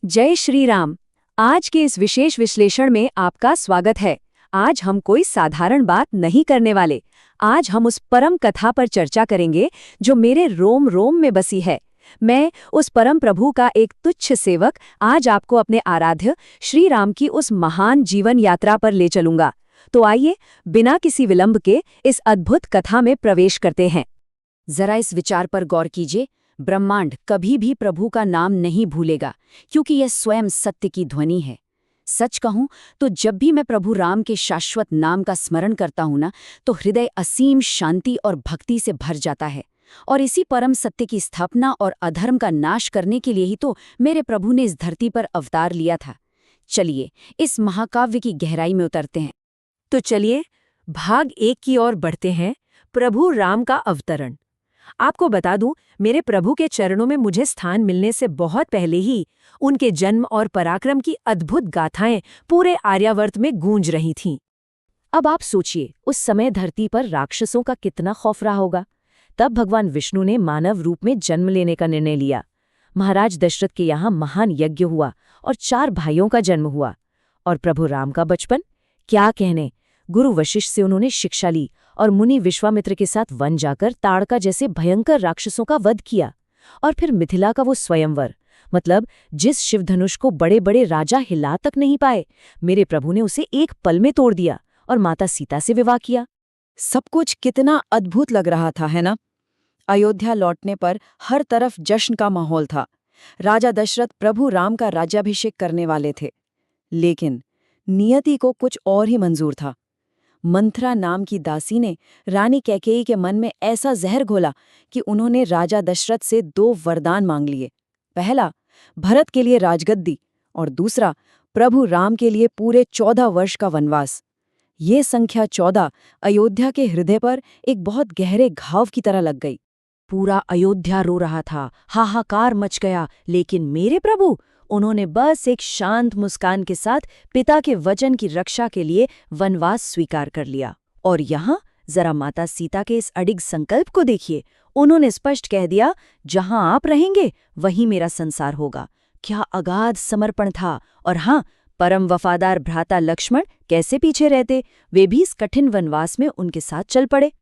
जय श्री राम। आज के इस विशेष विश्लेषण में आपका स्वागत है। आज हम कोई साधारण बात नहीं करने वाले। आज हम उस परम कथा पर चर्चा करेंगे जो मेरे रोम रोम में बसी है। मैं उस परम प्रभु का एक तुच्छ सेवक आज आपको अपने आराध्य श्री राम की उस महान जीवन यात्रा पर ले चलूंगा। तो आइए बिना किसी विलंब के इस अद्भुत कथा में प्रवेश करते हैं। जरा इस विचार पर गौर कीजिए। ब्रह्मांड कभी भी प्रभु का नाम नहीं भूलेगा, क्योंकि यह स्वयं सत्य की ध्वनि है। सच कहूं तो जब भी मैं प्रभु राम के शाश्वत नाम का स्मरण करता हूं ना, तो हृदय असीम शांति और भक्ति से भर जाता है। और इसी परम सत्य की स्थापना और अधर्म का नाश करने के लिए ही तो मेरे प्रभु ने इस धरती पर अवतार लिया था। चलिए इस महाकाव्य की गहराई में उतरते हैं। तो चलिए भाग 1 की ओर बढ़ते हैं। प्रभु राम का अवतरण। आपको बता दूं, मेरे प्रभु के चरणों में मुझे स्थान मिलने से बहुत पहले ही उनके जन्म और पराक्रम की अद्भुत गाथाएं पूरे आर्यावर्त में गूंज रही थीं। अब आप सोचिए, उस समय धरती पर राक्षसों का कितना खौफ रहा होगा। तब भगवान विष्णु ने मानव रूप में जन्म लेने का निर्णय लिया। महाराज दशरथ के यहाँ महान यज्ञ हुआ और 4 भाइयों का जन्म हुआ। और प्रभु राम का बचपन क्या कहने। गुरु वशिष्ठ से उन्होंने शिक्षा ली और मुनि विश्वामित्र के साथ वन जाकर ताड़का जैसे भयंकर राक्षसों का वध किया। और फिर मिथिला का वो स्वयंवर, मतलब जिस शिवधनुष को बड़े बड़े राजा हिला तक नहीं पाए, मेरे प्रभु ने उसे एक पल में तोड़ दिया और माता सीता से विवाह किया। सब कुछ कितना अद्भुत लग रहा था, है ना। अयोध्या लौटने पर हर तरफ जश्न का माहौल था। राजा दशरथ प्रभु राम का राज्याभिषेक करने वाले थे, लेकिन नियति को कुछ और ही मंजूर था। मंथरा नाम की दासी ने रानी कैकेयी के मन में ऐसा जहर घोला कि उन्होंने राजा दशरथ से 2 वरदान मांग लिए। पहला, भरत के लिए राजगद्दी, और दूसरा, प्रभु राम के लिए पूरे 14 वर्ष का वनवास। ये संख्या 14 अयोध्या के हृदय पर एक बहुत गहरे घाव की तरह लग गई। पूरा अयोध्या रो रहा था, हाहाकार मच गया। लेकिन मेरे प्रभु, उन्होंने बस एक शांत मुस्कान के साथ पिता के वचन की रक्षा के लिए वनवास स्वीकार कर लिया। और यहाँ जरा माता सीता के इस अडिग संकल्प को देखिए। उन्होंने स्पष्ट कह दिया, जहां आप रहेंगे वहीं मेरा संसार होगा। क्या अगाध समर्पण था। और हाँ, परम वफादार भ्राता लक्ष्मण कैसे पीछे रहते, वे भी इस कठिन वनवास में उनके साथ चल पड़े।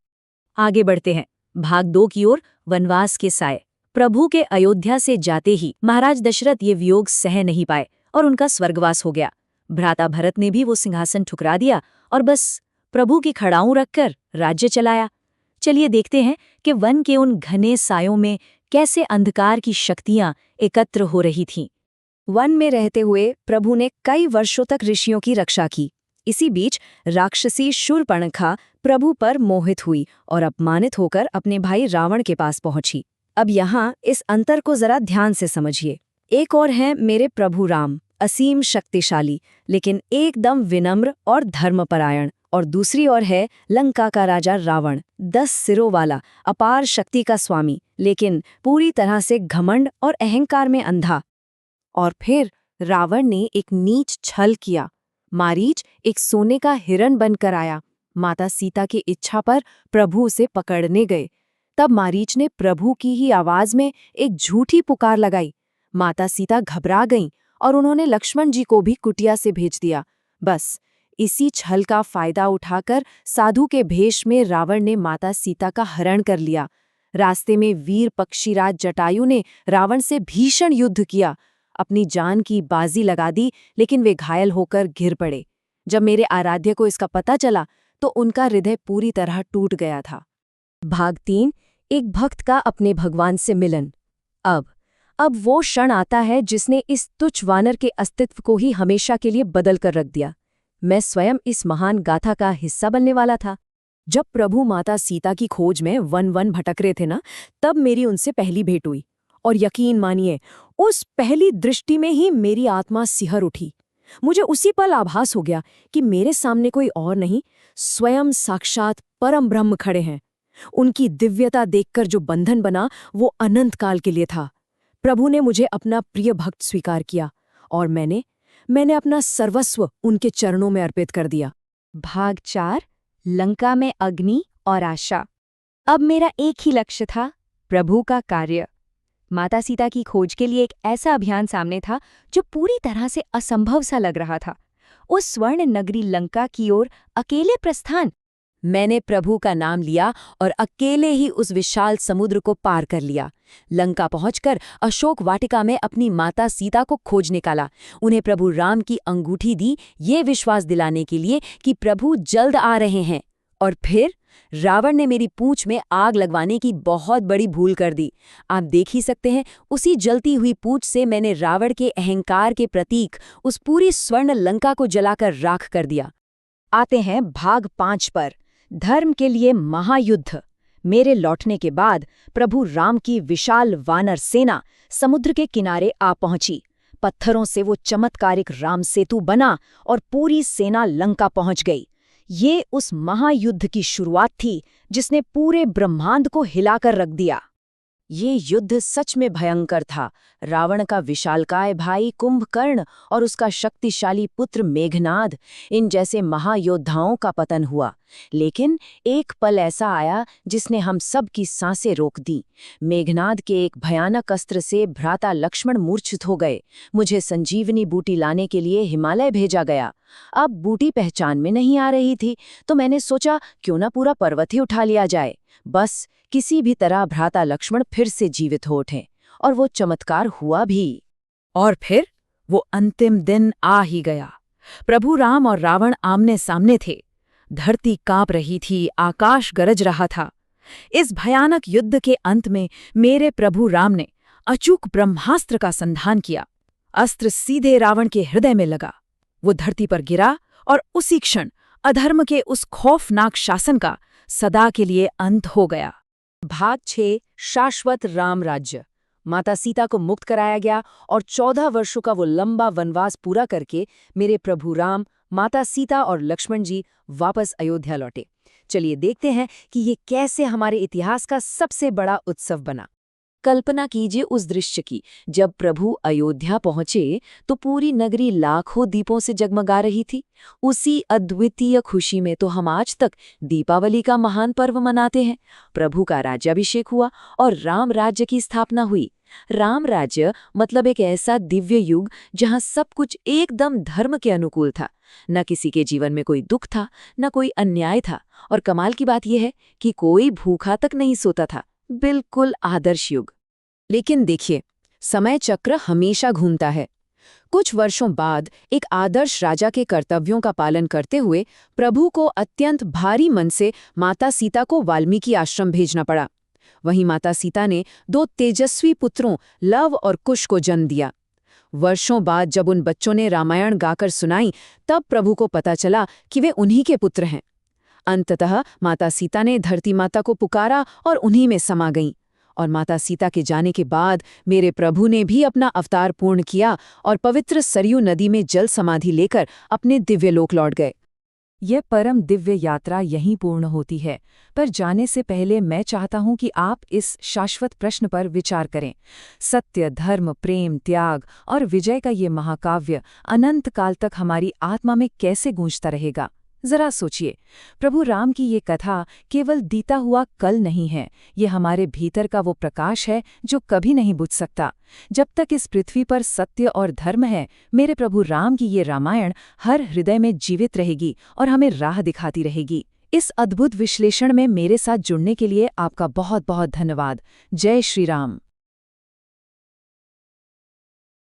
आगे बढ़ते हैं भाग 2 की ओर, वनवास के साए। प्रभु के अयोध्या से जाते ही महाराज दशरथ ये वियोग सह नहीं पाए और उनका स्वर्गवास हो गया। भ्राता भरत ने भी वो सिंहासन ठुकरा दिया और बस प्रभु की खड़ाऊं रखकर राज्य चलाया। चलिए देखते हैं कि वन के उन घने सायों में कैसे अंधकार की शक्तियां एकत्र हो रही थीं। वन में रहते हुए प्रभु ने कई वर्षों तक ऋषियों की रक्षा की। इसी बीच राक्षसी शूर्पणखा प्रभु पर मोहित हुई और अपमानित होकर अपने भाई रावण के पास पहुंची। अब यहाँ इस अंतर को जरा ध्यान से समझिए। एक और है मेरे प्रभु राम, असीम शक्तिशाली लेकिन एकदम विनम्र और धर्मपरायण, और दूसरी ओर है लंका का राजा रावण, 10 सिरों वाला, अपार शक्ति का स्वामी, लेकिन पूरी तरह से घमंड और अहंकार में अंधा। और फिर रावण ने एक नीच छल किया। मारीच एक सोने का हिरण बनकर आया। माता सीता की इच्छा पर प्रभु उसे पकड़ने गए। तब मारीच ने प्रभु की ही आवाज में एक झूठी पुकार लगाई। माता सीता घबरा गईं और उन्होंने लक्ष्मण जी को भी कुटिया से भेज दिया। बस इसी छल का फायदा उठाकर साधु के भेष में रावण ने माता सीता का हरण कर लिया। रास्ते में वीर पक्षीराज जटायु ने रावण से भीषण युद्ध किया, अपनी जान की बाजी लगा दी, लेकिन वे घायल होकर गिर पड़े। जब मेरे आराध्य को इसका पता चला तो उनका हृदय पूरी तरह टूट गया था। भाग 3, एक भक्त का अपने भगवान से मिलन। अब वो क्षण आता है जिसने इस तुच्छ वानर के अस्तित्व को ही हमेशा के लिए बदल कर रख दिया। मैं स्वयं इस महान गाथा का हिस्सा बनने वाला था। जब प्रभु माता सीता की खोज में वन भटक रहे थे ना, तब मेरी उनसे पहली भेंट हुई। और यकीन मानिए, उस पहली दृष्टि में ही मेरी आत्मा सिहर उठी। मुझे उसी पल आभास हो गया कि मेरे सामने कोई और नहीं, स्वयं साक्षात परम ब्रह्म खड़े हैं। उनकी दिव्यता देखकर जो बंधन बना वो अनंत काल के लिए था। प्रभु ने मुझे अपना प्रिय भक्त स्वीकार किया और मैंने अपना सर्वस्व उनके चरणों में अर्पित कर दिया। भाग 4, लंका में अग्नि और आशा। अब मेरा एक ही लक्ष्य था, प्रभु का कार्य। माता सीता की खोज के लिए एक ऐसा अभियान सामने था जो पूरी तरह से असंभव सा लग रहा था। उस स्वर्ण नगरी लंका की ओर अकेले प्रस्थान। मैंने प्रभु का नाम लिया और अकेले ही उस विशाल समुद्र को पार कर लिया। लंका पहुंचकर अशोक वाटिका में अपनी माता सीता को खोज निकाला। उन्हें प्रभु राम की अंगूठी दी, ये विश्वास दिलाने के लिए कि प्रभु जल्द आ रहे हैं। और फिर रावण ने मेरी पूंछ में आग लगवाने की बहुत बड़ी भूल कर दी। आप देख ही सकते हैं, उसी जलती हुई पूंछ से मैंने रावण के अहंकार के प्रतीक उस पूरी स्वर्ण लंका को जलाकर राख कर दिया। आते हैं भाग 5 पर, धर्म के लिए महायुद्ध। मेरे लौटने के बाद प्रभु राम की विशाल वानर सेना समुद्र के किनारे आ पहुंची। पत्थरों से वो चमत्कारिक राम सेतु बना और पूरी सेना लंका पहुंच गई। ये उस महायुद्ध की शुरुआत थी जिसने पूरे ब्रह्मांड को हिलाकर रख दिया। ये युद्ध सच में भयंकर था। रावण का विशालकाय भाई कुंभकर्ण और उसका शक्तिशाली पुत्र मेघनाद, इन जैसे महायोद्धाओं का पतन हुआ। लेकिन एक पल ऐसा आया जिसने हम सब की सांसें रोक दी। मेघनाद के एक भयानक अस्त्र से भ्राता लक्ष्मण मूर्छित हो गए। मुझे संजीवनी बूटी लाने के लिए हिमालय भेजा गया। अब बूटी पहचान में नहीं आ रही थी, तो मैंने सोचा क्यों न पूरा पर्वत ही उठा लिया जाए। बस किसी भी तरह भ्राता लक्ष्मण फिर से जीवित हो उठे, और वो चमत्कार हुआ भी। और फिर वो अंतिम दिन आ ही गया। प्रभु राम और रावण आमने सामने थे। धरती कांप रही थी, आकाश गरज रहा था। इस भयानक युद्ध के अंत में मेरे प्रभु राम ने अचूक ब्रह्मास्त्र का संधान किया। अस्त्र सीधे रावण के हृदय में लगा। वो धरती पर गिरा और उसी क्षण अधर्म के उस खौफनाक शासन का सदा के लिए अंत हो गया। भाग 6, शाश्वत राम राज्य। माता सीता को मुक्त कराया गया और 14 वर्षों का वो लंबा वनवास पूरा करके मेरे प्रभु राम, माता सीता और लक्ष्मण जी वापस अयोध्या लौटे। चलिए देखते हैं कि ये कैसे हमारे इतिहास का सबसे बड़ा उत्सव बना। कल्पना कीजिए उस दृश्य की, जब प्रभु अयोध्या पहुंचे तो पूरी नगरी लाखों दीपों से जगमगा रही थी। उसी अद्वितीय खुशी में तो हम आज तक दीपावली का महान पर्व मनाते हैं। प्रभु का राज्याभिषेक हुआ और राम राज्य की स्थापना हुई। राम राज्य मतलब एक ऐसा दिव्य युग जहां सब कुछ एकदम धर्म के अनुकूल था। न किसी के जीवन में कोई दुख था, न कोई अन्याय था, और कमाल की बात यह है कि कोई भूखा तक नहीं सोता था। बिल्कुल आदर्श युग। लेकिन देखिए, समय चक्र हमेशा घूमता है। कुछ वर्षों बाद एक आदर्श राजा के कर्तव्यों का पालन करते हुए प्रभु को अत्यंत भारी मन से माता सीता को वाल्मीकि आश्रम भेजना पड़ा। वहीं माता सीता ने 2 तेजस्वी पुत्रों लव और कुश को जन्म दिया। वर्षों बाद जब उन बच्चों ने रामायण गाकर सुनाई, तब प्रभु को पता चला कि वे उन्हीं के पुत्र हैं। अंततः माता सीता ने धरती माता को पुकारा और उन्हीं में समा गईं। और माता सीता के जाने के बाद मेरे प्रभु ने भी अपना अवतार पूर्ण किया और पवित्र सरयू नदी में जल समाधि लेकर अपने दिव्य लोक लौट गए। यह परम दिव्य यात्रा यहीं पूर्ण होती है, पर जाने से पहले मैं चाहता हूं कि आप इस शाश्वत प्रश्न पर विचार करें। सत्य, धर्म, प्रेम, त्याग और विजय का ये महाकाव्य अनंत काल तक हमारी आत्मा में कैसे गूंजता रहेगा? जरा सोचिए, प्रभु राम की ये कथा केवल बीता हुआ कल नहीं है, ये हमारे भीतर का वो प्रकाश है जो कभी नहीं बुझ सकता। जब तक इस पृथ्वी पर सत्य और धर्म है, मेरे प्रभु राम की ये रामायण हर हृदय में जीवित रहेगी और हमें राह दिखाती रहेगी। इस अद्भुत विश्लेषण में मेरे साथ जुड़ने के लिए आपका बहुत बहुत धन्यवाद। जय श्री राम।